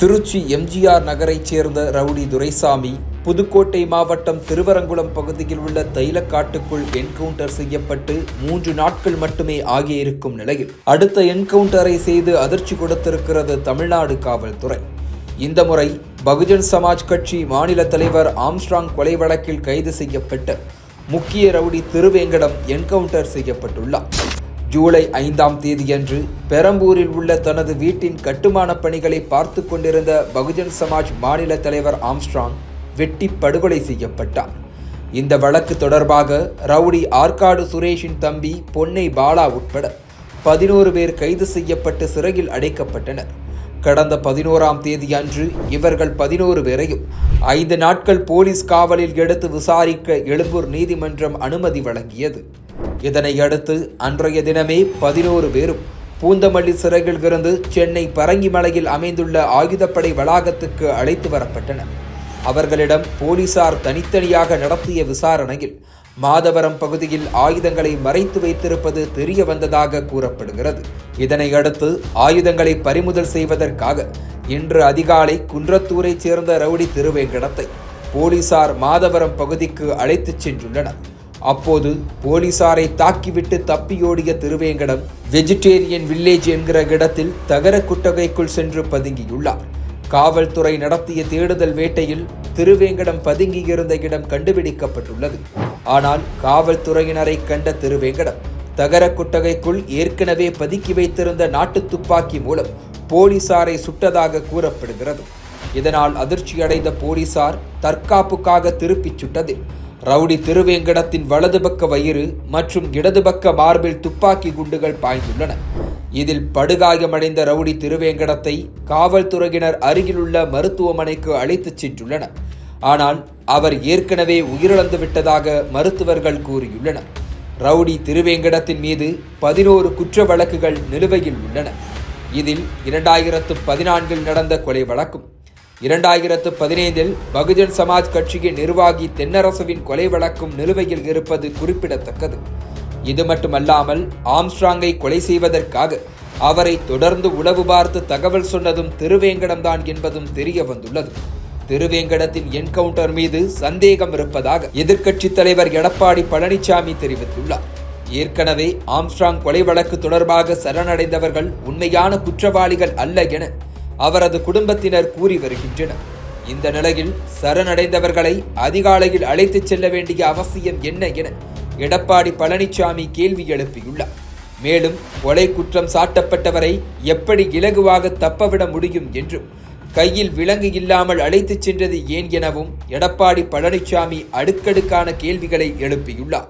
திருச்சி எம்ஜிஆர் நகரைச் சேர்ந்த ரவுடி துரைசாமி புதுக்கோட்டை மாவட்டம் திருவரங்குளம் பகுதியில் உள்ள தைலக்காட்டுக்குள் என்கவுண்டர் செய்யப்பட்டு 3 நாட்கள் மட்டுமே ஆகியிருக்கும் நிலையில் அடுத்த என்கவுண்டரை செய்து அதிர்ச்சி கொடுத்திருக்கிறது தமிழ்நாடு காவல்துறை. இந்த முறை பகுஜன் சமாஜ் கட்சி மாநில தலைவர் ஆம்ஸ்ட்ராங் கொலை வழக்கில் கைது செய்யப்பட்ட முக்கிய ரவுடி திருவேங்கடம் என்கவுண்டர் செய்யப்பட்டுள்ளார். ஜூலை 5ஆம் தேதியன்று பெரம்பூரில் உள்ள தனது வீட்டின் கட்டுமான பணிகளை பார்த்து கொண்டிருந்த பகுஜன் சமாஜ் மாநில தலைவர் ஆம்ஸ்ட்ராங் வெட்டி படுகொலை செய்யப்பட்டார். இந்த வழக்கு தொடர்பாக ரவுடி ஆற்காடு சுரேஷின் தம்பி பொன்னை பாலா உட்பட 11 பேர் கைது செய்யப்பட்டு சிறையில் அடைக்கப்பட்டனர். கடந்த 11ஆம் தேதி அன்று இவர்கள் 11 பேரையும் 5 நாட்கள் போலீஸ் காவலில் எடுத்து விசாரிக்க எழும்பூர் நீதிமன்றம் அனுமதி வழங்கியது. இதனையடுத்து அன்றைய தினமே 11 பேரும் பூந்தமல்லி சிறையில் இருந்து சென்னை பரங்கிமலையில் அமைந்துள்ள ஆயுதப்படை வளாகத்துக்கு அழைத்து வரப்பட்டனர். அவர்களிடம் போலீசார் தனித்தனியாக நடத்திய விசாரணையில் மாதவரம் பகுதியில் ஆயுதங்களை மறைத்து வைத்திருப்பது தெரிய வந்ததாக கூறப்படுகிறது. இதனையடுத்து ஆயுதங்களை பறிமுதல் செய்வதற்காக இன்று அதிகாலை குன்றத்தூரைச் சேர்ந்த ரவுடி திருவேங்கடத்தை போலீசார் மாதவரம் பகுதிக்கு அழைத்துச் சென்றுள்ளனர். அப்போது போலீசாரை தாக்கிவிட்டு தப்பியோடிய திருவேங்கடம் வெஜிடேரியன் வில்லேஜ் என்கிற இடத்தில் தகர குட்டகைக்குள் சென்று பதுங்கியுள்ளார். காவல்துறை நடத்திய தேடுதல் வேட்டையில் திருவேங்கடம் பதுங்கியிருந்த இடம் கண்டுபிடிக்கப்பட்டுள்ளது. ஆனால் காவல்துறையினரை கண்ட திருவேங்கடம் தகர குட்டகைக்குள் ஏற்கனவே பதுக்கி வைத்திருந்த நாட்டு துப்பாக்கி மூலம் போலீசாரை சுட்டதாக கூறப்படுகிறது. இதனால் அதிர்ச்சியடைந்த போலீசார் தற்காப்புக்காக திருப்பிச் சுட்டதில் ரவுடி திருவேங்கடத்தின் வலது பக்க வயிறு மற்றும் இடது பக்க மார்பில் துப்பாக்கி குண்டுகள் பாய்ந்துள்ளன. இதில் படுகாயமடைந்த ரவுடி திருவேங்கடத்தை காவல்துறையினர் அருகிலுள்ள மருத்துவமனைக்கு அழைத்துச் சென்றுள்ளனர். ஆனால் அவர் ஏற்கனவே உயிரிழந்து விட்டதாக மருத்துவர்கள் கூறியுள்ளனர். ரவுடி திருவேங்கடத்தின் மீது 11 குற்ற வழக்குகள் நிலுவையில் உள்ளன. இதில் 2014 நடந்த கொலை வழக்கும் 2015 பகுஜன் சமாஜ் கட்சியின் நிர்வாகி தென்னரசுவின் கொலை வழக்கும் நிலுவையில் இருப்பது குறிப்பிடத்தக்கது. இது மட்டுமல்லாமல் ஆம்ஸ்ட்ராங்கை கொலை செய்வதற்காக அவரை தொடர்ந்து உளவு பார்த்து தகவல் சொன்னதும் திருவேங்கடம்தான் என்பதும் தெரிய வந்துள்ளது. திருவேங்கடத்தின் என்கவுண்டர் மீது சந்தேகம் இருப்பதாக எதிர்க்கட்சித் தலைவர் எடப்பாடி பழனிசாமி தெரிவித்துள்ளார். ஏற்கனவே ஆம்ஸ்ட்ராங் கொலை வழக்கு தொடர்பாக சரணடைந்தவர்கள் உண்மையான குற்றவாளிகள் அல்ல என அவரது குடும்பத்தினர் கூறி வருகின்றனர். இந்த நிலையில் சரணடைந்தவர்களை அதிகாலையில் அழைத்துச் செல்ல வேண்டிய அவசியம் என்ன என எடப்பாடி பழனிசாமி கேள்வி எழுப்பியுள்ளார். மேலும் கொலை குற்றம் சாட்டப்பட்டவரை எப்படி இலகுவாக தப்பவிட முடியும் என்றும் கையில் விலங்கு இல்லாமல் அழைத்துச் சென்றது ஏன் எனவும் எடப்பாடி பழனிசாமி அடுக்கடுக்கான கேள்விகளை எழுப்பியுள்ளார்.